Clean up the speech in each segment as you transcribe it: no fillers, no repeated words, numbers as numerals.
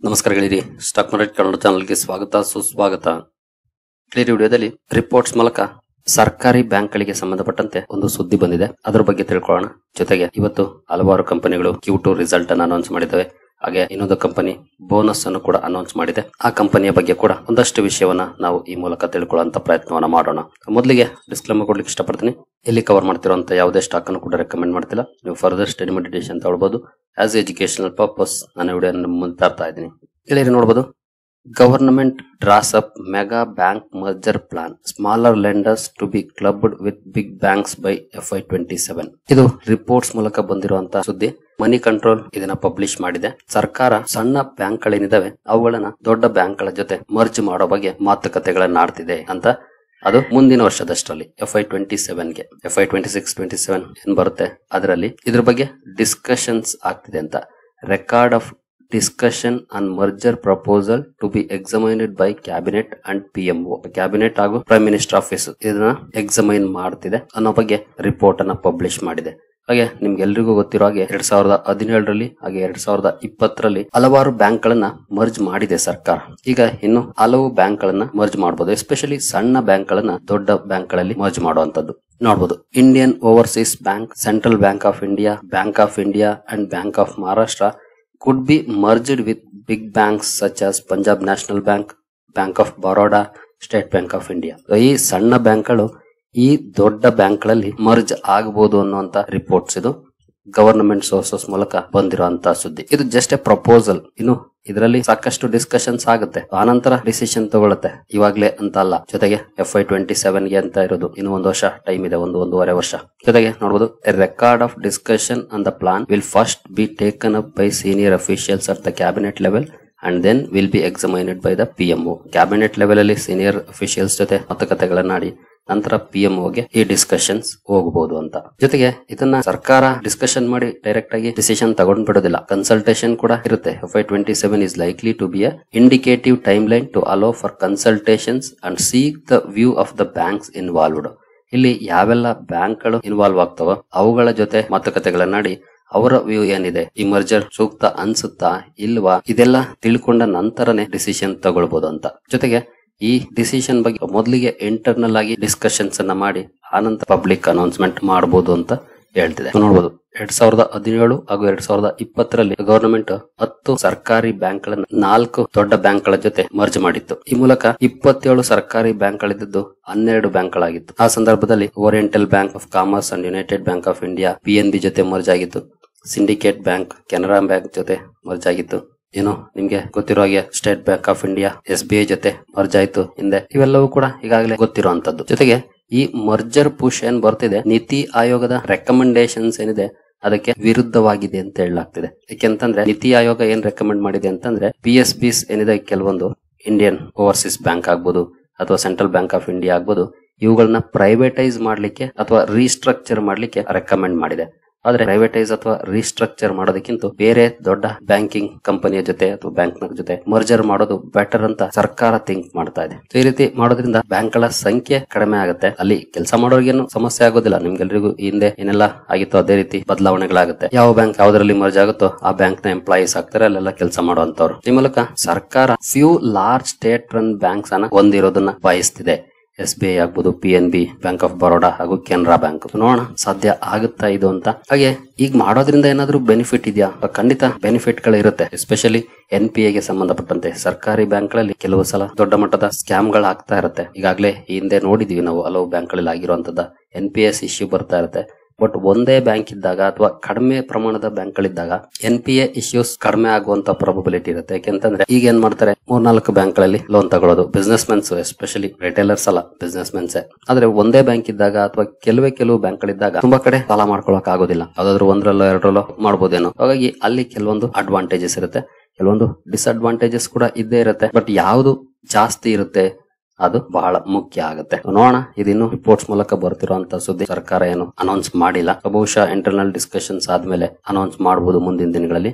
ನಮಸ್ಕಾರ ಗೆಳೆಯರಿ, stock market Kannada ಚಾನಲ್ಗೆ ಸ್ವಾಗತ ಸುಸ್ವಾಗತ. ಗೆಳೆಯರಿ, ವಿಡಿಯೋದಲ್ಲಿ ರಿಪೋರ್ಟ್ಸ್ ಮೂಲಕ ಸರ್ಕಾರಿ ಬ್ಯಾಂಕ್ಗಳಿಗೆ ಸಂಬಂಧಪಟ್ಟಂತೆ ಒಂದು ಸುದ್ದಿ ಬಂದಿದೆ, ಅದರ ಬಗ್ಗೆ ತಿಳ್ಕೊಳ್ಳೋಣ. ಜೊತೆಗೆ ಇವತ್ತು ಹಲವಾರು ಕಂಪನಿಗಳು Q2 ರಿಸಲ್ಟ್ ಅನ್ನು ಅನೌನ್ಸ್ ಮಾಡಿದ್ದಾವೆ. ಹಾಗೆ ಇನ್ನೊಂದು ಕಂಪನಿ ಬೋನಸ್ ಅನ್ನು ಕೂಡ ಅನೌನ್ಸ್ ಮಾಡಿದೆ. ಆ ಕಂಪನಿಯ ಬಗ್ಗೆ ಕೂಡ ಒಂದಷ್ಟು ವಿಷಯವನ್ನ ನಾವು ಈ ಮೂಲಕ ತಿಳ್ಕೊಳ್ಳುವಂತ ಪ್ರಯತ್ನವನ್ನ ಮಾಡೋಣ. ಮೊದಲಿಗೆ ಡಿಸ್ಕ್ಲೇಮರ್ ಕೊಡ್ಲಿಕ್ಕೆ ಇಷ್ಟಪಡ್ತೀನಿ. ಇಲ್ಲಿ ಕವರ್ ಮಾಡ್ತಿರುವಂತ ಯಾವುದೇ ಸ್ಟಾಕ್ ಅನ್ನು ಕೂಡ ರೆಕಮೆಂಡ್ ಮಾಡ್ತಿಲ್ಲ. ನೀವು ಫರ್ದರ್ ಸ್ಟಡಿ ಮೆಡಿಟೇಷನ್ ತಗೊಳ್ಬಹುದು. ಆಸ್ ಎಜುಕೇಶನಲ್ ಪರ್ಪಸ್ ನಾನು ವಿಡಿಯೋ ಮುಂದೆ ತರ್ತಾ ಇದ್ದೀನಿ. ಇಲ್ಲಿ ನೋಡಬಹುದು, government draws up mega bank merger plan, smaller lenders to be clubbed with big banks by FY27. ಇದು ರಿಪೋರ್ಟ್ಸ್ ಮೂಲಕ ಬಂದಿರುವಂತಹ ಸುದ್ದಿ. ಮನಿ ಕಂಟ್ರೋಲ್ ಇದನ್ನ ಪಬ್ಲಿಷ್ ಮಾಡಿದೆ. ಸರ್ಕಾರ ಸಣ್ಣ ಬ್ಯಾಂಕ್ಗಳೇನಿದಾವೆ ಅವುಗಳನ್ನ ದೊಡ್ಡ ಬ್ಯಾಂಕ್ಗಳ ಜೊತೆ ಮರ್ಜ್ ಮಾಡೋ ಬಗ್ಗೆ ಮಾತುಕತೆಗಳನ್ನ ಆಡ್ತಿದೆ ಅಂತ. ಅದು ಮುಂದಿನ ವರ್ಷದಷ್ಟರಲ್ಲಿ FY27ಗೆ FY26-27 ಏನ್ ಬರುತ್ತೆ ಅದರಲ್ಲಿ ಇದ್ರ ಬಗ್ಗೆ ಡಿಸ್ಕಷನ್ಸ್ ಆಗ್ತಿದೆ ಅಂತ. Record of discussion on merger proposal to be examined by cabinet and PMO. Cabinet ಹಾಗೂ ಪ್ರೈಮ್ ಮಿನಿಸ್ಟರ್ ಆಫೀಸ್ ಇದನ್ನ ಎಕ್ಸಾಮೈನ್ ಮಾಡ್ತಿದೆ ಅನ್ನೋ ಬಗ್ಗೆ ರಿಪೋರ್ಟ್ ಅನ್ನ ಪಬ್ಲಿಷ್ ಮಾಡಿದೆ. ಹಾಗೆ ನಿಮ್ಗೆಲ್ರಿಗೂ ಗೊತ್ತಿರೋ ಹಾಗೆ 2017ರಲ್ಲಿ ಹಾಗೆ 2020ರಲ್ಲಿ ಹಲವಾರು ಬ್ಯಾಂಕ್ ಗಳನ್ನ ಮರ್ಜ್ ಮಾಡಿದೆ ಸರ್ಕಾರ. ಈಗ ಇನ್ನು ಹಲವು ಬ್ಯಾಂಕ್ ಗಳನ್ನ ಮರ್ಜ್ ಮಾಡಬಹುದು. ಎಸ್ಪೆಷಲಿ ಸಣ್ಣ ಬ್ಯಾಂಕ್ ಗಳನ್ನ ದೊಡ್ಡ ಬ್ಯಾಂಕ್ ಗಳಲ್ಲಿ ಮರ್ಜ್ ಮಾಡುವಂತದ್ದು ನೋಡಬಹುದು. Indian overseas bank, central bank of India, bank of India and bank of Maharashtra could be merged with big banks such as Punjab National Bank, Bank of Baroda, State Bank of India. ಈ ಸಣ್ಣ ಬ್ಯಾಂಕ್ಗಳು ಈ ದೊಡ್ಡ ಬ್ಯಾಂಕ್ಗಳಲ್ಲಿ merge ಆಗಬಹುದು ಅನ್ನುವಂತ reports ಇದು government sources ಮೂಲಕ ಬಂದಿರುವಂತಹ ಸುದ್ದಿ. ಇದು ಜಸ್ಟ್ ಎ ಪ್ರಪೋಸಲ್. ಇನ್ನು ಇದರಲ್ಲಿ ಸಾಕಷ್ಟು ಡಿಸ್ಕಷನ್ಸ್ ಆಗುತ್ತೆ, ಆನಂತರ ಡಿಸಿಷನ್ ತಗೊಳುತ್ತೆ, ಇವಾಗ್ಲೇ ಅಂತ ಅಲ್ಲ. ಜೊತೆಗೆ FY27ಗೆ ಅಂತ ಇರೋದು ಇನ್ನು ಒಂದು ವರ್ಷ ಟೈಮ್ ಇದೆ, ಒಂದೂವರೆ ವರ್ಷ. ಜೊತೆಗೆ ನೋಡಬಹುದು, a record of discussion on the plan will first be taken up by senior officials at the cabinet level and then will be examined by the PMO. Cabinet level ಅಲ್ಲಿ ಸೀನಿಯರ್ ಅಫಿಷಿಯಲ್ಸ್ ಜೊತೆ ಮಾತುಕತೆಗಳನ್ನಾಡಿ ನಂತರ PMOಗೆ ಈ discussions ಹೋಗಬಹುದು ಅಂತ. ಜೊತೆಗೆ ಇದನ್ನ ಸರ್ಕಾರ ಡಿಸ್ಕಷನ್ ಮಾಡಿ ಡೈರೆಕ್ಟ್ ಆಗಿ ಡಿಸಿಷನ್ ತಗೊಂಡ್ಬಿಡೋದಿಲ್ಲ, ಕನ್ಸಲ್ಟೇಷನ್ ಕೂಡ ಇರುತ್ತೆ. FY27 is likely to be a indicative timeline to allow for consultations and seek the view of the banks involved. ಇಲ್ಲಿ ಯಾವೆಲ್ಲ ಬ್ಯಾಂಕ್ಗಳು ಇನ್ವಾಲ್ವ್ ಆಗ್ತಾವ ಅವುಗಳ ಜೊತೆ ಮಾತುಕತೆಗಳನ್ನಾಡಿ ಅವರ ವ್ಯೂ ಏನಿದೆ, ಈ ಮರ್ಜರ್ ಸೂಕ್ತ ಅನ್ಸುತ್ತಾ ಇಲ್ವಾ, ಇದೆಲ್ಲ ತಿಳ್ಕೊಂಡ ನಂತರನೇ ಡಿಸಿಷನ್ ತಗೊಳ್ಬಹುದು ಅಂತ. ಜೊತೆಗೆ ಈ ಡಿಸಿಷನ್ ಬಗ್ಗೆ ಮೊದಲಿಗೆ ಇಂಟರ್ನಲ್ ಆಗಿ ಡಿಸ್ಕಷನ್ಸ್ ಅನ್ನ ಮಾಡಿ ಆನಂತರ ಪಬ್ಲಿಕ್ ಅನೌನ್ಸ್ಮೆಂಟ್ ಮಾಡಬಹುದು ಅಂತ ಹೇಳ್ತಿದೆ. ನೋಡಬಹುದು, 2017 ಹಾಗೂ 2020ರಲ್ಲಿ ಗವರ್ನಮೆಂಟ್ 10 ಸರ್ಕಾರಿ ಬ್ಯಾಂಕ್ ಗಳನ್ನ 4 ದೊಡ್ಡ ಬ್ಯಾಂಕ್ ಗಳ ಜೊತೆ ಮರ್ಜ್ ಮಾಡಿತ್ತು. ಈ ಮೂಲಕ 27 ಸರ್ಕಾರಿ ಬ್ಯಾಂಕ್ ಗಳಿದ್ದು 12 ಬ್ಯಾಂಕ್ ಗಳಾಗಿತ್ತು. ಆ ಸಂದರ್ಭದಲ್ಲಿ oriental bank of commerce and United bank of India PNB ಜೊತೆ ಮರ್ಜ್ ಆಗಿತ್ತು. ಸಿಂಡಿಕೇಟ್ ಬ್ಯಾಂಕ್ ಕೆನರಾ ಬ್ಯಾಂಕ್ ಜೊತೆ ಮರ್ಜ್ ಆಗಿತ್ತು. ಏನು ನಿಮ್ಗೆ ಗೊತ್ತಿರೋ ಹಾಗೆ state bank of India SBI ಜೊತೆ ಮರ್ಜ್ ಆಯ್ತು ಹಿಂದೆ. ಇವೆಲ್ಲವೂ ಕೂಡ ಈಗಾಗಲೇ ಗೊತ್ತಿರುವಂತದ್ದು. ಜೊತೆಗೆ ಈ ಮರ್ಜರ್ ಪುಷ್ ಏನ್ ಬರ್ತಿದೆ, ನೀತಿ ಆಯೋಗದ ರೆಕಮೆಂಡೇಶನ್ಸ್ ಏನಿದೆ ಅದಕ್ಕೆ ವಿರುದ್ಧವಾಗಿದೆ ಅಂತ ಹೇಳಲಾಗ್ತಿದೆ. ಯಾಕೆಂತಂದ್ರೆ ನೀತಿ ಆಯೋಗ ಏನ್ ರೆಕಮೆಂಡ್ ಮಾಡಿದೆ ಅಂತಂದ್ರೆ PSBs ಏನಿದೆ, ಕೆಲವೊಂದು ಇಂಡಿಯನ್ ಓವರ್ಸೀಸ್ ಬ್ಯಾಂಕ್ ಆಗ್ಬೋದು ಅಥವಾ ಸೆಂಟ್ರಲ್ ಬ್ಯಾಂಕ್ ಆಫ್ ಇಂಡಿಯಾ ಆಗ್ಬೋದು, ಇವುಗಳನ್ನ ಪ್ರೈವೇಟೈಸ್ ಮಾಡ್ಲಿಕ್ಕೆ ಅಥವಾ ರೀಸ್ಟ್ರಕ್ಚರ್ ಮಾಡ್ಲಿಕ್ಕೆ ರೆಕಮೆಂಡ್ ಮಾಡಿದೆ. ಆದ್ರೆ ಪ್ರೈವೇಟೈಸ್ ಅಥವಾ ರೀಸ್ಟ್ರಕ್ಚರ್ ಮಾಡೋದಕ್ಕಿಂತ ಬೇರೆ ದೊಡ್ಡ ಬ್ಯಾಂಕಿಂಗ್ ಕಂಪನಿಯ ಜೊತೆ ಅಥವಾ ಬ್ಯಾಂಕ್ ನ ಜೊತೆ ಮರ್ಜರ್ ಮಾಡೋದು ಬೆಟರ್ ಅಂತ ಸರ್ಕಾರ ಥಿಂಕ್ ಮಾಡ್ತಾ ಇದೆ. ಈ ರೀತಿ ಮಾಡೋದ್ರಿಂದ ಬ್ಯಾಂಕ್ ಗಳ ಸಂಖ್ಯೆ ಕಡಿಮೆ ಆಗುತ್ತೆ. ಅಲ್ಲಿ ಕೆಲಸ ಮಾಡೋರ್ಗೇನು ಸಮಸ್ಯೆ ಆಗೋದಿಲ್ಲ. ನಿಮ್ಗೆಲ್ರಿಗೂ ಹಿಂದೆ ಏನೆಲ್ಲ ಆಗಿತ್ತೋ ಅದೇ ರೀತಿ ಬದಲಾವಣೆಗಳಾಗುತ್ತೆ. ಯಾವ ಬ್ಯಾಂಕ್ ಯಾವ್ದ್ರಲ್ಲಿ ಮರ್ಜ್ ಆಗುತ್ತೋ ಆ ಬ್ಯಾಂಕ್ ನ ಎಂಪ್ಲಾಯೀಸ್ ಆಗ್ತಾರೆ, ಅಲ್ಲೆಲ್ಲ ಕೆಲಸ ಮಾಡುವಂತವ್ರು. ಈ ಮೂಲಕ ಸರ್ಕಾರ few large state run banks ಅನ್ನ ಹೊಂದಿರೋದನ್ನ ಬಯಸ್ತಿದೆ. SBI ಆಗ್ಬೋದು, PNB, ಬ್ಯಾಂಕ್ ಆಫ್ ಬರೋಡಾ ಹಾಗೂ ಕೆನರಾ ಬ್ಯಾಂಕ್. ನೋಡೋಣ ಸಾಧ್ಯ ಆಗುತ್ತಾ ಇದು ಅಂತ. ಹಾಗೆ ಈಗ ಮಾಡೋದ್ರಿಂದ ಏನಾದ್ರೂ ಬೆನಿಫಿಟ್ ಇದೆಯಾ? ಖಂಡಿತ ಬೆನಿಫಿಟ್ ಗಳು ಇರುತ್ತೆ. ಎಸ್ಪೆಷಲಿ NPA ಗೆ ಸಂಬಂಧಪಟ್ಟಂತೆ ಸರ್ಕಾರಿ ಬ್ಯಾಂಕ್ ಗಳಲ್ಲಿ ಕೆಲವು ಸಲ ದೊಡ್ಡ ಮಟ್ಟದ ಸ್ಕ್ಯಾಮ್ ಗಳು ಆಗ್ತಾ ಇರುತ್ತೆ. ಈಗಾಗಲೇ ಹಿಂದೆ ನೋಡಿದೀವಿ ನಾವು, ಹಲವು ಬ್ಯಾಂಕ್ ಗಳಲ್ಲಿ ಆಗಿರುವಂತದ NPS ಇಶ್ಯೂ ಬರ್ತಾ ಇರುತ್ತೆ. ಬಟ್ ಒಂದೇ ಬ್ಯಾಂಕ್ ಇದ್ದಾಗ ಅಥವಾ ಕಡಿಮೆ ಪ್ರಮಾಣದ ಬ್ಯಾಂಕ್ ಗಳಿದ್ದಾಗ NPA ಇಶ್ಯೂಸ್ ಕಡಿಮೆ ಆಗುವಂತ ಪ್ರಾಬಬಿಲಿಟಿ ಇರುತ್ತೆ. ಯಾಕೆಂತಂದ್ರೆ ಈಗ ಏನ್ ಮಾಡ್ತಾರೆ, 3-4 ಬ್ಯಾಂಕ್ ಗಳಲ್ಲಿ ಲೋನ್ ತಗೊಳ್ಳೋದು. ಬಿಸ್ನೆಸ್ ಮೆನ್ಸ್, ಎಸ್ಪೆಷಲಿ ರಿಟೇಲರ್ಸ್ ಅಲ್ಲ, ಬಿಸ್ನೆಸ್ ಮೆನ್ಸ್. ಆದ್ರೆ ಒಂದೇ ಬ್ಯಾಂಕ್ ಇದ್ದಾಗ ಅಥವಾ ಕೆಲವು ಬ್ಯಾಂಕ್ ಗಳಿದ್ದಾಗ ತುಂಬಾ ಕಡೆ ಸಾಲ ಮಾಡ್ಕೊಳಕ್ ಆಗೋದಿಲ್ಲ. ಯಾವ್ದಾದ್ರು 1-2 ಮಾಡ್ಬೋದೇನೋ. ಹಾಗಾಗಿ ಅಲ್ಲಿ ಕೆಲವೊಂದು ಅಡ್ವಾಂಟೇಜಸ್ ಇರುತ್ತೆ, ಕೆಲವೊಂದು ಡಿಸ್ಅಡ್ವಾಂಟೇಜಸ್ ಕೂಡ ಇದ್ದೇ ಇರುತ್ತೆ. ಬಟ್ ಯಾವ್ದು ಜಾಸ್ತಿ ಇರುತ್ತೆ ಅದು ಬಹಳ ಮುಖ್ಯ ಆಗುತ್ತೆ. ನೋಡೋಣ, ಇದಿನ್ನು ರಿಪೋರ್ಟ್ಸ್ ಮೂಲಕ ಬರ್ತಿರುವಂತ ಸುದ್ದಿ. ಸರ್ಕಾರ ಏನು ಅನೌನ್ಸ್ ಮಾಡಿಲ್ಲ. ಬಹುಶಃ ಇಂಟರ್ನಲ್ ಡಿಸ್ಕಷನ್ಸ್ ಆದ್ಮೇಲೆ ಅನೌನ್ಸ್ ಮಾಡಬಹುದು ಮುಂದಿನ ದಿನಗಳಲ್ಲಿ.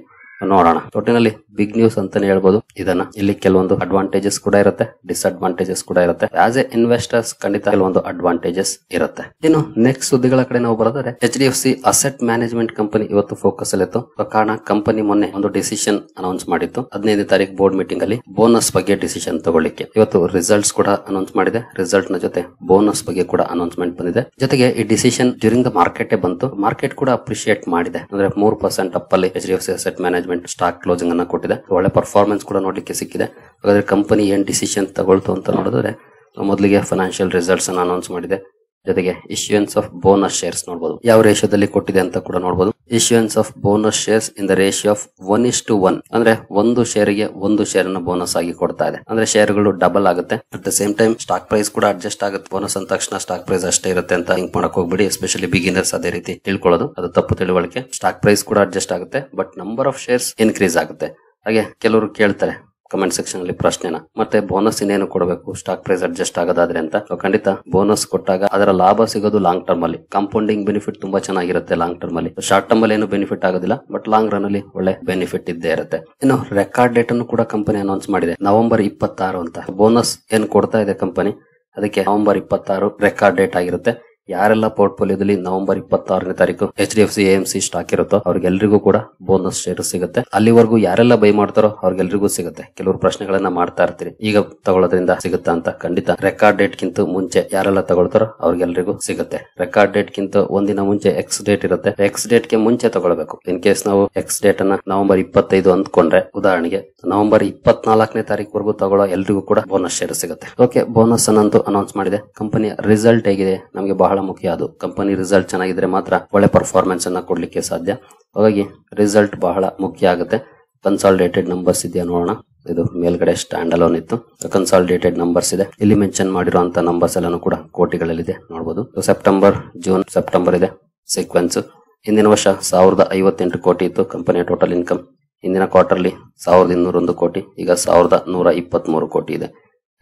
ನೋಡೋಣ. ಒಟ್ಟಿನಲ್ಲಿ ಬಿಗ್ ನ್ಯೂಸ್ ಅಂತಾನೆ ಹೇಳ್ಬೋದು ಇದನ್ನ. ಇಲ್ಲಿ ಕೆಲವೊಂದು ಅಡ್ವಾಂಟೇಜಸ್ ಕೂಡ ಇರುತ್ತೆ, ಡಿಸ್ಅಡ್ವಾಂಟೇಜಸ್ ಕೂಡ ಇರುತ್ತೆ. ಆಸ್ ಎ ಇನ್ವೆಸ್ಟರ್ಸ್ ಖಂಡಿತ ಕೆಲವೊಂದು ಅಡ್ವಾಂಟೇಜಸ್ ಇರುತ್ತೆ. ಇನ್ನು ನೆಕ್ಸ್ಟ್ ಸುದ್ದಿಗಳ ಕಡೆ ನಾವು ಬರೋದಾದ್ರೆ HDFC ಅಸೆಟ್ ಮ್ಯಾನೇಜ್ಮೆಂಟ್ ಕಂಪನಿ ಇವತ್ತು ಫೋಕಸ್ ಅಲ್ಲಿ ಇತ್ತು. ಕಾರಣ ಕಂಪನಿ ಮೊನ್ನೆ ಒಂದು ಡಿಸಿಷನ್ ಅನೌನ್ಸ್ ಮಾಡಿತ್ತು. 15ನೇ ತಾರೀಕು ಬೋರ್ಡ್ ಮೀಟಿಂಗ್ ಅಲ್ಲಿ ಬೋನಸ್ ಬಗ್ಗೆ ಡಿಸಿಷನ್ ತಗೊಳ್ಳಿಕ್ಕೆ. ಇವತ್ತು ರಿಸಲ್ಟ್ಸ್ ಕೂಡ ಅನೌನ್ಸ್ ಮಾಡಿದೆ. ರಿಸಲ್ಟ್ ನ ಜೊತೆ ಬೋನಸ್ ಬಗ್ಗೆ ಕೂಡ ಅನೌನ್ಸ್ಮೆಂಟ್ ಬಂದಿದೆ. ಜೊತೆಗೆ ಈ ಡಿಸಿಷನ್ ಡ್ಯೂರಿಂಗ್ ದ ಮಾರ್ಕೆಟ್ ಬಂತು. ಮಾರ್ಕೆಟ್ ಕೂಡ ಅಪ್ರಿಶಿಯೇಟ್ ಮಾಡಿದೆ. ಅಂದ್ರೆ 3% ಅಪ್ ಅಲ್ಲಿ HDFC asset management stock closing ಅನ್ನ ಕೊಟ್ಟಿದೆ. ಒಳ್ಳೆ ಪರ್ಫಾರ್ಮೆನ್ಸ್ ಕೂಡ ನೋಡ್ಲಿಕ್ಕೆ ಸಿಕ್ಕಿದೆ. ಹಾಗಾದ್ರೆ ಕಂಪನಿ ಏನ್ ಡಿಸಿಷನ್ ತಗೊಳ್ತು ಅಂತ ನೋಡಿದ್ರೆ ಮೊದಲಿಗೆ ಫೈನಾನ್ಷಿಯಲ್ ರಿಸಲ್ಟ್ಸ್ ಅನ್ನ ಅನೌನ್ಸ್ ಮಾಡಿದೆ. ಜೊತೆಗೆ ಇಶ್ಯೂಯನ್ಸ್ ಆಫ್ ಬೋನಸ್ ಶೇರ್ಸ್ ನೋಡಬಹುದು, ಯಾವ ರೇಷಿಯೋದಲ್ಲಿ ಕೊಟ್ಟಿದೆ ಅಂತ ಕೂಡ ನೋಡಬಹುದು. Issuance of bonus shares in the ratio of 1:1, ಅಂದ್ರೆ ಒಂದು ಶೇರಿಗೆ ಒಂದು ಶೇರ್ ಅನ್ನು ಬೋನಸ್ ಆಗಿ ಕೊಡ್ತಾ ಇದೆ. ಅಂದ್ರೆ ಶೇರ್ಗಳು ಡಬಲ್ ಆಗುತ್ತೆ. At the same time stock price ಕೂಡ ಅಡ್ಜಸ್ಟ್ ಆಗುತ್ತೆ. ಬೋನಸ್ ಅಂದ ತಕ್ಷಣ ಸ್ಟಾಕ್ ಪ್ರೈಸ್ ಅಷ್ಟೇ ಇರುತ್ತೆ ಅಂತ ಥಿಂಕ್ ಮಾಡಕ್ ಹೋಗ್ಬಿಡಿ. ಎಸ್ಪೆಷಲಿ ಬಿಗಿನರ್ಸ್ ಅದೇ ರೀತಿ ತಿಳ್ಕೊಳ್ಳೋದು, ಅದು ತಪ್ಪು ತಿಳುವಳಿಕೆ. ಸ್ಟಾಕ್ ಪ್ರೈಸ್ ಕೂಡ ಅಡ್ಜಸ್ಟ್ ಆಗುತ್ತೆ, but number of shares increase ಆಗುತ್ತೆ. ಹಾಗೆ ಕೆಲವರು ಕೇಳ್ತಾರೆ ಕಮೆಂಟ್ ಸೆಕ್ಷನ್ ಅಲ್ಲಿ ಪ್ರಶ್ನೆನ, ಮತ್ತೆ ಬೋನಸ್ ಇನ್ನೇನು ಕೊಡಬೇಕು ಸ್ಟಾಕ್ ಪ್ರೈಸ್ ಅಡ್ಜಸ್ಟ್ ಆಗೋದಾದ್ರೆ ಅಂತ. ಖಂಡಿತ ಬೋನಸ್ ಕೊಟ್ಟಾಗ ಅದರ ಲಾಭ ಸಿಗೋದು ಲಾಂಗ್ ಟರ್ಮ್ ಅಲ್ಲಿ. ಕಾಂಪೌಂಡಿಂಗ್ ಬೆನಿಫಿಟ್ ತುಂಬಾ ಚೆನ್ನಾಗಿರುತ್ತೆ ಲಾಂಗ್ ಟರ್ಮ್ ಅಲ್ಲಿ. ಶಾರ್ಟ್ ಟರ್ಮ್ ಅಲ್ಲಿ ಏನು ಬೆನಿಫಿಟ್ ಆಗೋದಿಲ್ಲ, ಬಟ್ ಲಾಂಗ್ ರನ್ ಅಲ್ಲಿ ಒಳ್ಳೆ ಬೆನಿಫಿಟ್ ಇದ್ದೇ ಇರುತ್ತೆ. ಇನ್ನು ರೆಕಾರ್ಡ್ ಡೇಟ್ ಅನ್ನು ಕೂಡ ಕಂಪನಿ ಅನೌನ್ಸ್ ಮಾಡಿದೆ, ನವೆಂಬರ್ 26 ಅಂತ. ಬೋನಸ್ ಏನ್ ಕೊಡ್ತಾ ಇದೆ ಕಂಪನಿ, ಅದಕ್ಕೆ ನವೆಂಬರ್ 26 ರೆಕಾರ್ಡ್ ಡೇಟ್ ಆಗಿರುತ್ತೆ. ಯಾರೆಲ್ಲ ಪೋರ್ಟ್ಫೋಲಿಯೋದಲ್ಲಿ ನವೆಂಬರ್ 26ನೇ ತಾರೀಕು HDFC AMC ಸ್ಟಾಕ್ ಇರುತ್ತೋ ಅವ್ರಿಗೆಲ್ರಿಗೂ ಕೂಡ ಬೋನಸ್ ಶೇರ್ ಸಿಗುತ್ತೆ. ಅಲ್ಲಿವರೆಗೂ ಯಾರೆಲ್ಲ ಬೈ ಮಾಡ್ತಾರೋ ಅವ್ರಿಗೆಲ್ರಿಗೂ ಸಿಗುತ್ತೆ. ಕೆಲವರು ಪ್ರಶ್ನೆಗಳನ್ನ ಮಾಡ್ತಾ ಇರ್ತೀರಿ, ಈಗ ತಗೊಳ್ಳೋದ್ರಿಂದ ಸಿಗುತ್ತಾ ಅಂತ. ಖಂಡಿತ ರೆಕಾರ್ಡ್ ಡೇಟ್ ಗಿಂತ ಮುಂಚೆ ಯಾರೆಲ್ಲ ತಗೊಳ್ತಾರೋ ಅವ್ರಿಗೆಲ್ರಿಗೂ ಸಿಗುತ್ತೆ. ರೆಕಾರ್ಡ್ ಡೇಟ್ ಗಿಂತ ಒಂದಿನ ಮುಂಚೆ ಎಕ್ಸ್ ಡೇಟ್ ಇರುತ್ತೆ. ಎಕ್ಸ್ ಡೇಟ್ ಗೆ ಮುಂಚೆ ತಗೊಳ್ಬೇಕು. ಇನ್ ಕೇಸ್ ನಾವು ಎಕ್ಸ್ ಡೇಟ್ ಅನ್ನ ನವೆಂಬರ್ 25 ಅಂದ್ಕೊಂಡ್ರೆ, ಉದಾಹರಣೆಗೆ ನವೆಂಬರ್ 24ನೇ ತಾರೀಕು ತಗೊಳ್ಳೋ ಎಲ್ರಿಗೂ ಕೂಡ ಬೋನಸ್ ಶೇರ್ ಸಿಗುತ್ತೆ. ಓಕೆ, ಬೋನಸ್ ಅನ್ನಂತೂ ಅನೌನ್ಸ್ ಮಾಡಿದೆ. ಕಂಪನಿಯ ರಿಸಲ್ಟ್ ಹೇಗಿದೆ ನಮಗೆ ಬಹಳ ಮುಖ್ಯ. ಅದು ಕಂಪನಿ ರಿಸಲ್ಟ್ ಚೆನ್ನಾಗಿದ್ರೆ ಮಾತ್ರ ಒಳ್ಳೆ ಪರ್ಫಾರ್ಮೆನ್ಸ್ ಅನ್ನ ಕೊಡ್ಲಿಕ್ಕೆ ಸಾಧ್ಯ. ಹಾಗಾಗಿ ರಿಸಲ್ಟ್ ಬಹಳ ಮುಖ್ಯ ಆಗುತ್ತೆ. ಕನ್ಸಾಲಿಡೇಟೆಡ್ ನಂಬರ್ಸ್ ಇದೆಯಾ ನೋಡೋಣ. ಇದು ಮೇಲ್ಗಡೆ ಸ್ಟ್ಯಾಂಡ್ ಅಲೋನ್ ಇತ್ತು, ಕನ್ಸಾಲಿಡೇಟೆಡ್ ನಂಬರ್ಸ್ ಇದೆ. ಇಲ್ಲಿ ಮೆನ್ಷನ್ ಮಾಡಿರುವಂತಹ ನಂಬರ್ಸ್ ಎಲ್ಲಾನು ಕೂಡ ಕೋಟಿಗಳಲ್ಲಿದೆ ನೋಡಬಹುದು. ಸೆಪ್ಟೆಂಬರ್, ಜೂನ್, ಸೆಪ್ಟೆಂಬರ್ ಇದೆ ಸೀಕ್ವೆನ್ಸ್. ಹಿಂದಿನ ವರ್ಷ 1058 ಕೋಟಿ ಇತ್ತು ಕಂಪನಿಯ ಟೋಟಲ್ ಇನ್ಕಮ್. ಹಿಂದಿನ ಕ್ವಾರ್ಟರ್ಲಿ 1201 ಕೋಟಿ, ಈಗ 1123 ಕೋಟಿ ಇದೆ.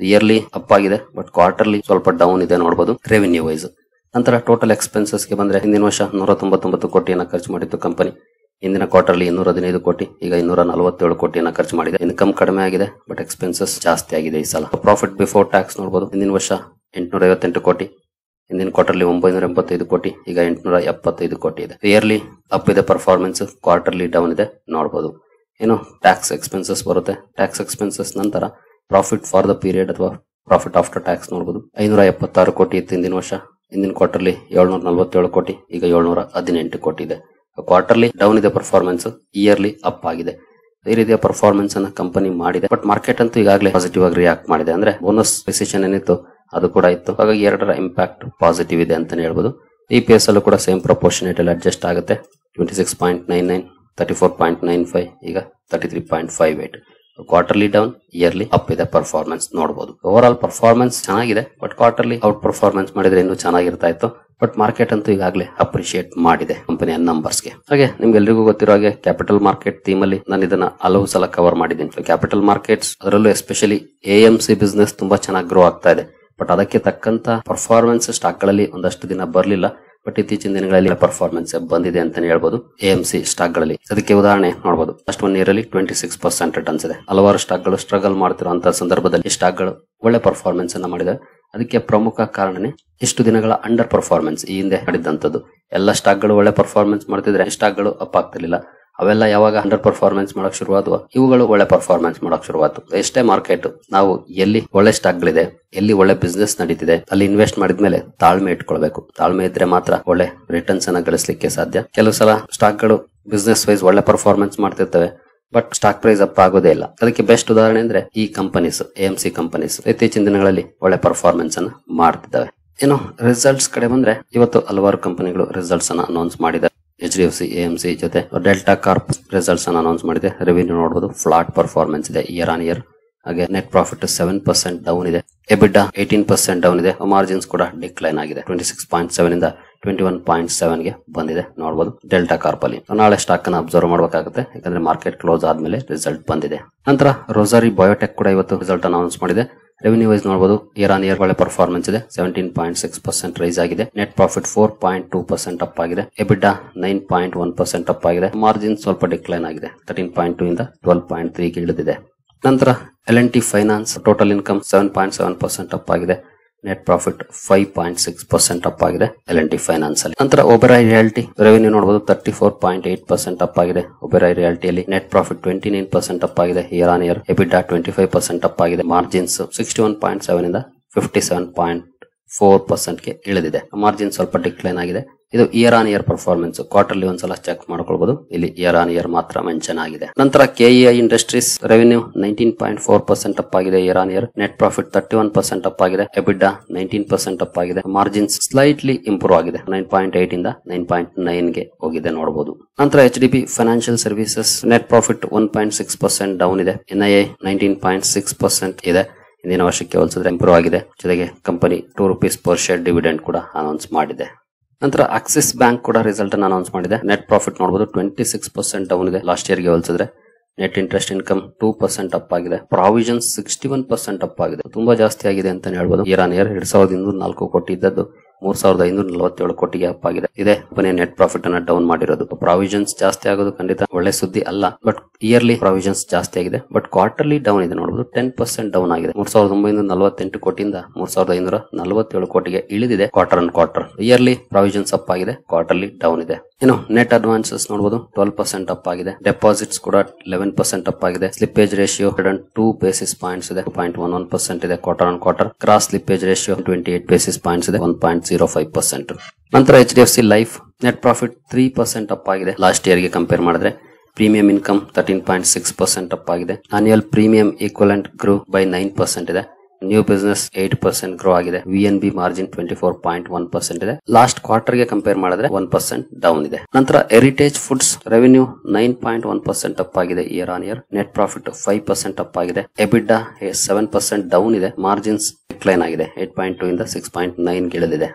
ಇಯರ್ಲಿ ಅಪ್ ಆಗಿದೆ, ಬಟ್ ಕ್ವಾರ್ಟರ್ಲಿ ಸ್ವಲ್ಪ ಡೌನ್ ಇದೆ ನೋಡಬಹುದು ರೆವಿನ್ಯೂ ವೈಸ್. ನಂತರ ಟೋಟಲ್ ಎಕ್ಸ್ಪೆನ್ಸಸ್ ಗೆ ಬಂದ್ರೆ, ಹಿಂದಿನ ವರ್ಷ 199 ಕೋಟಿಯನ್ನ ಖರ್ಚು ಮಾಡಿತ್ತು ಕಂಪನಿ. ಹಿಂದಿನ ಕ್ವಾರ್ಟರ್ಲಿ 215 ಕೋಟಿ, ಈಗ 247 ಕೋಟಿಯನ್ನ ಖರ್ಚು ಮಾಡಿದೆ. ಇನ್ಕಮ್ ಕಡಿಮೆ ಆಗಿದೆ, ಬಟ್ ಎಕ್ಸ್ಪೆನ್ಸಸ್ ಜಾಸ್ತಿ ಆಗಿದೆ ಈ ಸಲ. ಪ್ರಾಫಿಟ್ ಬಿಫೋರ್ ಟ್ಯಾಕ್ಸ್ ನೋಡಬಹುದು. ಹಿಂದಿನ ವರ್ಷ 858 ಕೋಟಿ, ಹಿಂದಿನ ಕ್ವಾರ್ಟರ್ಲಿ 985 ಕೋಟಿ, ಈಗ 875 ಕೋಟಿ ಇದೆ. ಇಯರ್ಲಿ ಅಪ್ ಇದೆ ಪರ್ಫಾರ್ಮೆನ್ಸ್, ಕ್ವಾರ್ಟರ್ಲಿ ಡೌನ್ ಇದೆ ನೋಡಬಹುದು. ಏನು ಟ್ಯಾಕ್ಸ್ ಎಕ್ಸ್ಪೆನ್ಸಸ್ ಬರುತ್ತೆ. ಟ್ಯಾಕ್ಸ್ ಎಕ್ಸ್ಪೆನ್ಸಸ್ ನಂತರ ಪ್ರಾಫಿಟ್ ಫಾರ್ ದ ಪೀರಿಯಡ್ ಅಥವಾ ಪ್ರಾಫಿಟ್ ಆಫ್ಟರ್ ಟ್ಯಾಕ್ಸ್ ನೋಡಬಹುದು. 576 ಕೋಟಿ ಇತ್ತು ಹಿಂದಿನ ವರ್ಷ. ಹಿಂದಿನ ಕ್ವಾರ್ಟರ್ಲಿ 747 ಕೋಟಿ, ಈಗ 718 ಕೋಟಿ ಇದೆ. ಕ್ವಾರ್ಟರ್ಲಿ ಡೌನ್ ಇದೆ ಪರ್ಫಾರ್ಮೆನ್ಸ್, ಇಯರ್ಲಿ ಅಪ್ ಆಗಿದೆ. ಈ ರೀತಿಯ ಪರ್ಫಾರ್ಮೆನ್ಸ್ ಅನ್ನ ಕಂಪನಿ ಮಾಡಿದೆ. ಬಟ್ ಮಾರ್ಕೆಟ್ ಅಂತೂ ಈಗಾಗಲೇ ಪಾಸಿಟಿವ್ ಆಗಿ ರಿಯಾಕ್ಟ್ ಮಾಡಿದೆ. ಅಂದ್ರೆ ಬೋನಸ್ ಡಿಸಿಷನ್ ಏನಿತ್ತು ಅದು ಕೂಡ ಇತ್ತು. ಹಾಗಾಗಿ ಎರಡರ ಇಂಪ್ಯಾಕ್ಟ್ ಪಾಸಿಟಿವ್ ಇದೆ ಅಂತಾನೆ ಹೇಳ್ಬೋದು. EPS ಅಲ್ಲೂ ಕೂಡ ಸೇಮ್ ಪ್ರಪೋರ್ಷನೇಟ್ ಅಲ್ಲಿ ಅಡ್ಜಸ್ಟ್ ಆಗುತ್ತೆ. 26.99, 34.95, ಈಗ 33.58. ಕ್ವಾರ್ಟರ್ಲಿ ಡೌನ್, ಇಯರ್ಲಿ ಅಪ್ ಇದೆ ಪರ್ಫಾರ್ಮೆನ್ಸ್ ನೋಡಬಹುದು. ಓವರ್ ಆಲ್ ಪರ್ಫಾರ್ಮೆನ್ಸ್ ಚೆನ್ನಾಗಿದೆ, ಬಟ್ ಕ್ವಾರ್ಟರ್ಲಿ ಔಟ್ ಪರ್ಫಾರ್ಮೆನ್ಸ್ ಮಾಡಿದ್ರೆ ಇನ್ನೂ ಚೆನ್ನಾಗಿರ್ತಾ ಇತ್ತು. ಬಟ್ ಮಾರ್ಕೆಟ್ ಅಂತೂ ಈಗಾಗಲೇ ಅಪ್ರಿಶಿಯೇಟ್ ಮಾಡಿದೆ ಕಂಪನಿಯ ನಂಬರ್ಸ್ಗೆ. ಹಾಗೆ ನಿಮ್ಗೆಲ್ರಿಗೂ ಗೊತ್ತಿರೋ ಹಾಗೆ ಕ್ಯಾಪಿಟಲ್ ಮಾರ್ಕೆಟ್ ಥೀಮ್ ಅಲ್ಲಿ ನಾನು ಇದನ್ನ ಹಲವು ಸಲ ಕವರ್ ಮಾಡಿದ್ದೀನಿ. ಕ್ಯಾಪಿಟಲ್ ಮಾರ್ಕೆಟ್ಸ್, ಅದರಲ್ಲೂ ಎಸ್ಪೆಷಲಿ AMC ಬಿಸ್ನೆಸ್ ತುಂಬಾ ಚೆನ್ನಾಗಿ ಗ್ರೋ ಆಗ್ತಾ ಇದೆ. ಬಟ್ ಅದಕ್ಕೆ ತಕ್ಕಂತ ಪರ್ಫಾರ್ಮೆನ್ಸ್ ಸ್ಟಾಕ್ ಗಳಲ್ಲಿ ಒಂದಷ್ಟು ದಿನ ಬರಲಿಲ್ಲ. ಬಟ್ ಇತ್ತೀಚಿನ ದಿನಗಳಲ್ಲಿ ಪರ್ಫಾರ್ಮೆನ್ಸ್ ಬಂದಿದೆ ಅಂತಾನೆ ಹೇಳ್ಬೋದು AMC ಸ್ಟಾಕ್ ಗಳಲ್ಲಿ. ಅದಕ್ಕೆ ಉದಾಹರಣೆ ನೋಡಬಹುದು. ಲಾಸ್ಟ್ 1 ಇಯರ್ ಅಲ್ಲಿ 26% ರಿಟರ್ನ್ಸ್ ಇದೆ. ಹಲವಾರು ಸ್ಟಾಕ್ ಗಳು ಸ್ಟ್ರಗಲ್ ಮಾಡ್ತಿರುವಂತಹ ಸಂದರ್ಭದಲ್ಲಿ ಈ ಸ್ಟಾಕ್ ಗಳು ಒಳ್ಳೆ ಪರ್ಫಾರ್ಮೆನ್ಸ್ ಅನ್ನ ಮಾಡಿದೆ. ಅದಕ್ಕೆ ಪ್ರಮುಖ ಕಾರಣನೇ ಇಷ್ಟು ದಿನಗಳ ಅಂಡರ್ ಪರ್ಫಾರ್ಮೆನ್ಸ್. ಈ ಹಿಂದೆ ಮಾಡಿದಂತದ್ದು ಎಲ್ಲ ಸ್ಟಾಕ್ ಗಳು ಒಳ್ಳೆ ಪರ್ಫಾರ್ಮೆನ್ಸ್ ಮಾಡ್ತಿದ್ರೆ ಸ್ಟಾಕ್ ಗಳು ಅಪ್ ಆಗ್ತಿರ್ಲಿಲ್ಲ. ಅವೆಲ್ಲ ಯಾವಾಗ ಅಂಡರ್ ಪರ್ಫಾರ್ಮೆನ್ಸ್ ಮಾಡಕ್ ಶುರುವಾದ್ವು, ಇವುಗಳು ಒಳ್ಳೆ ಪರ್ಫಾರ್ಮೆನ್ಸ್ ಮಾಡಕ್ ಶುರುವಾತು. ಎಷ್ಟೇ ಮಾರ್ಕೆಟ್ ನಾವು ಎಲ್ಲಿ ಒಳ್ಳೆ ಸ್ಟಾಕ್ ಗಳಿದೆ, ಎಲ್ಲಿ ಒಳ್ಳೆ ಬಿಸ್ನೆಸ್ ನಡೀತಿದೆ, ಅಲ್ಲಿ ಇನ್ವೆಸ್ಟ್ ಮಾಡಿದ್ಮೇಲೆ ತಾಳ್ಮೆ ಇಟ್ಕೊಳ್ಬೇಕು. ತಾಳ್ಮೆ ಇದ್ರೆ ಮಾತ್ರ ಒಳ್ಳೆ ರಿಟರ್ನ್ಸ್ ಅನ್ನ ಗಳಿಸಲಿಕ್ಕೆ ಸಾಧ್ಯ. ಕೆಲವು ಸಲ ಸ್ಟಾಕ್ ಗಳು ಬಿಸ್ನೆಸ್ ವೈಸ್ ಒಳ್ಳೆ ಪರ್ಫಾರ್ಮೆನ್ಸ್ ಮಾಡ್ತಿರ್ತವೆ, ಬಟ್ ಸ್ಟಾಕ್ ಪ್ರೈಸ್ ಅಪ್ ಆಗೋದೇ ಇಲ್ಲ. ಅದಕ್ಕೆ ಬೆಸ್ಟ್ ಉದಾಹರಣೆ ಅಂದ್ರೆ ಈ ಕಂಪನೀಸ್, AMC ಕಂಪನೀಸ್ ಇತ್ತೀಚಿನ ದಿನಗಳಲ್ಲಿ ಒಳ್ಳೆ ಪರ್ಫಾರ್ಮೆನ್ಸ್ ಅನ್ನ ಮಾಡ್ತಿದ್ದಾವೆ. ಇನ್ನು ರಿಸಲ್ಟ್ಸ್ ಕಡೆ ಬಂದ್ರೆ, ಇವತ್ತು ಹಲವಾರು ಕಂಪನಿಗಳು ರಿಸಲ್ಟ್ಸ್ ಅನ್ನ ಅನೌನ್ಸ್ ಮಾಡಿದ್ದಾರೆ. HDFC AMC ಜೊತೆ ಡೆಲ್ಟಾ ಕಾರ್ಪ್ ರಿಸಲ್ಟ್ಸ್ ಅನ್ನ ಅನೌನ್ಸ್ ಮಾಡಿದೆ. ರೆವಿನ್ಯೂ ನೋಡಬಹುದು ಫ್ಲಾಟ್ ಪರ್ಫಾರ್ಮೆನ್ಸ್ ಇದೆ ಇಯರ್ ಆನ್ ಇಯರ್. ಹಾಗೆ ನೆಟ್ ಪ್ರಾಫಿಟ್ 7% ಡೌನ್ ಇದೆ. EBITDA 18% ಡೌನ್ ಇದೆ. ಮಾರ್ಜಿನ್ಸ್ ಕೂಡ ಡಿಕ್ಲೈನ್ ಆಗಿದೆ. 26.7 ಇಂದ 21.7 ಗೆ ಬಂದಿದೆ ನೋಡಬಹುದು ಡೆಲ್ಟಾ ಕಾರ್ಪ್ ಅಲ್ಲಿ. ನಾಳೆ ಸ್ಟಾಕ್ ಅನ್ನ ಅಬ್ಸರ್ವ್ ಮಾಡಬೇಕಾಗುತ್ತೆ, ಯಾಕಂದ್ರೆ ಮಾರ್ಕೆಟ್ ಕ್ಲೋಸ್ ಆದ್ಮೇಲೆ ರಿಸಲ್ಟ್ ಬಂದಿದೆ. ನಂತರ ರೋಸರಿ ಬಯೋಟೆಕ್ ಕೂಡ ಇವತ್ತು ರಿಸಲ್ಟ್ ಅನೌನ್ಸ್ ಮಾಡಿದೆ. ರೆವೆನ್ಯೂ ವೈಸ್ ನೋಡಬಹುದು ಇಯರ್ ಆನ್ ಇಯರ್ ಒಳ್ಳೆ ಪರ್ಫಾರ್ಮೆನ್ಸ್ ಇದೆ. 17.6% ರೈಸ್ ಆಗಿದೆ. ನೆಟ್ ಪ್ರಾಫಿಟ್ 4.2% ಅಪ್ ಆಗಿದೆ. ಎಬಿಟಾ 9.1% ಅಪ್ ಆಗಿದೆ. ಮಾರ್ಜಿನ್ ಸ್ವಲ್ಪ ಡಿಕ್ಲೈನ್ ಆಗಿದೆ. 13.2 ಇಂದ 12.3 ಗೆ ಇಳಿದಿದೆ. ನಂತರ L&T finance total income 7.7% up ಆಗಿದೆ. ನೆಟ್ ಪ್ರಾಫಿಟ್ 5.6% ಅಪ್ ಆಗಿದೆ L&T ಫೈನಾನ್ಸ್ ಅಲ್ಲಿ. ನಂತರ ಒಬೆರಾಯ್ ರಿಯಾಲ್ಟಿ ರೆವೆನ್ಯೂ ನೋಡಬಹುದು 34.8% ಅಪ್ ಆಗಿದೆ. ಒಬೆರಾಯ್ ರಿಯಾಲ್ಟಿಯಲ್ಲಿ ನೆಟ್ ಪ್ರಾಫಿಟ್ 29% ಅಪ್ ಆಗಿದೆ ಇಯರ್ ಆನ್ ಇಯರ್. ಎಬಿಟಾ 25% ಅಪ್ ಆಗಿದೆ. ಮಾರ್ಜಿನ್ಸ್ 61.7 ಇಂದ 57.4% ಗೆ ಇಳಿದಿದೆ. ಮಾರ್ಜಿನ್ ಸ್ವಲ್ಪ ಡಿಕ್ಲೈನ್ ಆಗಿದೆ. ಇದು year on year performance. Quarterly ಒಂದ್ಸಲ ಚೆಕ್ ಮಾಡ್ಕೊಳ್ಬಹುದು. ಇಲ್ಲಿ ಇಯರ್ ಆನ್ ಇಯರ್ ಮಾತ್ರ ಮೆನ್ಷನ್ ಆಗಿದೆ. ನಂತರ KEI ಇಂಡಸ್ಟ್ರೀಸ್ ರೆವೆನ್ಯೂ 19.4% ಅಪ್ ಆಗಿದೆ year on year. Net profit 31% up ಆಗಿದೆ. ಎಬಿಟಾ 19% ಅಪ್ ಆಗಿದೆ. ಮಾರ್ಜಿನ್ಸ್ ಸ್ಲೈಟ್ಲಿ ಇಂಪ್ರೂವ್ ಆಗಿದೆ. 9.8 ಇಂದ 9.9 ಗೆ ಹೋಗಿದೆ ನೋಡಬಹುದು. ನಂತರ HDB financial services net profit 1.6% down ಇದೆ. NII 19.6% ಇದೆ. ಇಂದಿನ ವರ್ಷಕ್ಕೆ ಹೋಲಿಸಿದ್ರೆ ಇಂಪ್ರೂವ್ ಆಗಿದೆ. ಜೊತೆಗೆ ಕಂಪನಿ ₹2 ಪರ್ ಶೇರ್ ಡಿವಿಡೆಂಡ್ ಕೂಡ ಅನೌನ್ಸ್ ಮಾಡಿದೆ. ನಂತರ ಆಕ್ಸಿಸ್ ಬ್ಯಾಂಕ್ ಕೂಡ ರಿಸಲ್ಟ್ ಅನ್ನು ಅನೌನ್ಸ್ ಮಾಡಿದೆ. ನೆಟ್ ಪ್ರಾಫಿಟ್ ನೋಡಬಹುದು 26% ಡೌನ್ ಇದೆ ಲಾಸ್ಟ್ ಇಯರ್ ಗೆ ಹೋಲಿಸಿದ್ರೆ. ನೆಟ್ ಇಂಟ್ರೆಸ್ಟ್ ಇನ್ಕಮ್ 2% ಅಪ್ ಆಗಿದೆ. ಪ್ರಾವಿಷನ್ಸ್ 61% ಅಪ್ ಆಗಿದೆ. ತುಂಬಾ ಜಾಸ್ತಿ ಆಗಿದೆ ಅಂತ ಹೇಳ್ಬೋದು. ಇಯರ್ ಆನ್ ಇಯರ್ 2204 ಕೋಟಿ ಇದ್ದದ್ದು 3547 ಕೋಟಿಗೆ ಅಪ್ ಆಗಿದೆ. ಇದೇ ಕಂಪನಿಯ ನೆಟ್ ಪ್ರಾಫಿಟ್ ಅನ್ನ ಡೌನ್ ಮಾಡಿರೋದು. ಪ್ರಾವಿಷನ್ಸ್ ಜಾಸ್ತಿ ಆಗೋದು ಖಂಡಿತ ಒಳ್ಳೆ ಸುದ್ದಿ ಅಲ್ಲ, ಬಟ್ ಇಯರ್ಲಿ ಪ್ರಾವಿಷನ್ಸ್ ಜಾಸ್ತಿ ಆಗಿದೆ. ಬಟ್ ಕ್ವಾರ್ಟರ್ಲಿ ಡೌನ್ ಇದೆ ನೋಡಬಹುದು. 10% ಡೌನ್ ಆಗಿದೆ. 3948 ಕೋಟಿಯಿಂದ 3547 ಕೋಟಿಗೆ ಇಳಿದಿದೆ quarter on quarter. Yearly provisions up ಆಗಿದೆ, ಕ್ವಾರ್ಟರ್ಲಿ ಡೌನ್ ಇದೆ. ಇನ್ನು ನೆಟ್ ಅಡ್ವಾನ್ಸಸ್ ನೋಡಬಹುದು 12% ಅಪ್ ಆಗಿದೆ. ಡೆಪಾಸಿಟ್ಸ್ ಕೂಡ 11% ಅಪ್ ಆಗಿದೆ. ಸ್ಲಿಪ್ಪೇಜ್ ರೇಷಿಯೋ 102 ಬೇಸಿಸ್ ಪಾಯಿಂಟ್ಸ್ ಇದೆ. 0.11% ಇದೆ quarter on quarter. Gross slippage ratio 28 basis points ಇದೆ. 1.05%. ನಂತರ HDFC life net profit 3% up ಆಗಿದೆ ಲಾಸ್ಟ್ ಇಯರ್ ಗೆ ಕಂಪೇರ್ ಮಾಡಿದ್ರೆ. ಪ್ರೀಮಿಯಂ ಇನ್ಕಮ್ 13.6% ಅಪ್ ಆಗಿದೆ. Annual premium equivalent grow by 9% ಇದೆ. ನ್ಯೂ ಬಿಸ್ನೆಸ್ 8% ಗ್ರೋ ಆಗಿದೆ. VNB ಮಾರ್ಜಿನ್ 24.1% ಇದೆ. ಲಾಸ್ಟ್ ಕ್ವಾರ್ಟರ್ ಗೆ ಕಂಪೇರ್ ಮಾಡಿದ್ರೆ 1% ಡೌನ್ ಇದೆ. ನಂತರ ಹೆರಿಟೇಜ್ ಫುಡ್ಸ್ ರೆವೆನ್ಯೂ 9.1% ಅಪ್ ಆಗಿದೆ year on year. Net profit 5% up ಆಗಿದೆ. ಎಬಿಟಾ 7% ಡೌನ್ ಇದೆ. ಮಾರ್ಜಿನ್ಸ್ ಡಿಕ್ಲೈನ್ ಆಗಿದೆ. 8.2 ಇಂದ 6.9 ಗೆ ಇಳಿದಿದೆ.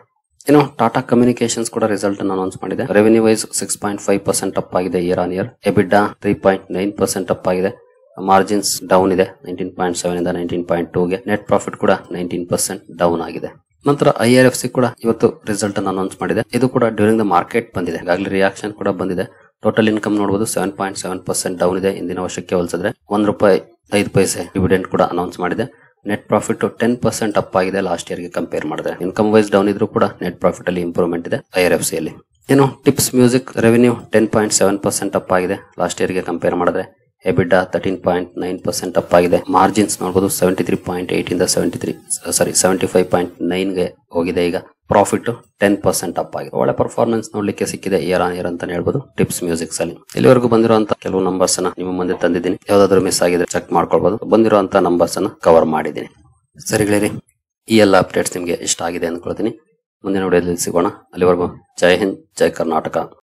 ಇನ್ನು ಟಾಟಾ ಕಮ್ಯುನಿಕೇಶನ್ಸ್ ಕೂಡ ರಿಸಲ್ಟ್ ಅನ್ನು ಅನೌನ್ಸ್ ಮಾಡಿದೆ. ರೆವೆನ್ಯೂ ವೈಸ್ 6.5% ಅಪ್ ಆಗಿದೆ ಇಯರ್ ಆನ್ ಇಯರ್. ಎಬಿಟಾ 3.9% ಅಪ್ ಆಗಿದೆ. ಮಾರ್ಜಿನ್ಸ್ ಡೌನ್ ಇದೆ. 19.7 ಇಂದ 19.2 ಗೆ. ನೆಟ್ ಪ್ರಾಫಿಟ್ ಕೂಡ 19% ಡೌನ್ ಆಗಿದೆ. ನಂತರ IRFC ಕೂಡ ಇವತ್ತು ರಿಸಲ್ಟ್ ಅನ್ನು ಅನೌನ್ಸ್ ಮಾಡಿದೆ. ಇದು ಕೂಡ ಡ್ಯೂರಿಂಗ್ ದ ಮಾರ್ಕೆಟ್ ಬಂದಿದೆ. ಈಗಾಗಲೇ ರಿಯಾಕ್ಷನ್ ಕೂಡ ಬಂದಿದೆ. ಟೋಟಲ್ ಇನ್ಕಮ್ ನೋಡಬಹುದು 7.7% ಡೌನ್ ಇದೆ ಇಂದಿನ ವರ್ಷಕ್ಕೆ ಹೋಲಿಸಿದ್ರೆ. ₹1.05 ಡಿವಿಡೆಂಡ್ ಕೂಡ ಅನೌನ್ಸ್ ಮಾಡಿದೆ. ನೆಟ್ ಪ್ರಾಫಿಟ್ 10% ಅಪ್ ಆಗಿದೆ ಲಾಸ್ಟ್ ಇಯರ್ ಗೆ ಕಂಪೇರ್ ಮಾಡಿದ್ರೆ. ಇನ್ಕಮ್ ವೈಸ್ ಡೌನ್ ಇದ್ರೂ ಕೂಡ ನೆಟ್ ಪ್ರಾಫಿಟ್ ಅಲ್ಲಿ ಇಂಪ್ರೂವ್ಮೆಂಟ್ ಇದೆ IRFC ಅಲ್ಲಿ. ಇನ್ನು ಟಿಪ್ಸ್ ಮ್ಯೂಸಿಕ್ ರೆವೆನ್ಯೂ 10.7% ಅಪ್ ಆಗಿದೆ ಲಾಸ್ಟ್ ಇಯರ್ ಗೆ ಕಂಪೇರ್ ಮಾಡಿದ್ರೆ. ಎಬಿಟಾ 13.9% ಅಪ್ ಆಗಿದೆ. ಮಾರ್ಜಿನ್ಸ್ ನೋಡಬಹುದು 73.8 ಇಂದ 75.9 ಗೆ ಹೋಗಿದೆ. ಈಗ ಪ್ರಾಫಿಟ್ 10% ಅಪ್ ಆಗಿದೆ. ಒಳ್ಳೆ ಪರ್ಫಾರ್ಮೆನ್ಸ್ ನೋಡ್ಲಿಕ್ಕೆ ಸಿಕ್ಕಿದೆ ಇಯರ್ ಆನ್ ಇಯರ್ ಅಂತ ಹೇಳ್ಬೋದು ಟಿಪ್ಸ್ ಮ್ಯೂಸಿಕ್ಸ್ ಅಲ್ಲಿ. ಇಲ್ಲಿವರೆಗೂ ಬಂದಿರುವಂತ ಕೆಲವು ನಂಬರ್ಸ್ ಅನ್ನ ನಿಮ್ಮ ಮುಂದೆ ತಂದಿದ್ದೀನಿ. ಯಾವ್ದಾದ್ರು ಮಿಸ್ ಆಗಿದ್ರೆ ಚೆಕ್ ಮಾಡ್ಕೊಳ್ಬಹುದು. ಬಂದಿರುವಂತ ನಂಬರ್ಸ್ ಅನ್ನ ಕವರ್ ಮಾಡಿದ್ದೀನಿ. ಸರಿಗಳೇ, ಈ ಎಲ್ಲ ಅಪ್ಡೇಟ್ಸ್ ನಿಮ್ಗೆ ಇಷ್ಟ ಆಗಿದೆ ಅಂದ್ಕೊಳ್ತೀನಿ. ಮುಂದಿನ ವಿಡಿಯೋದಲ್ಲಿ ಸಿಗೋಣ. ಅಲ್ಲಿವರೆಗೂ ಜೈ ಹಿಂದ್, ಜೈ ಕರ್ನಾಟಕ.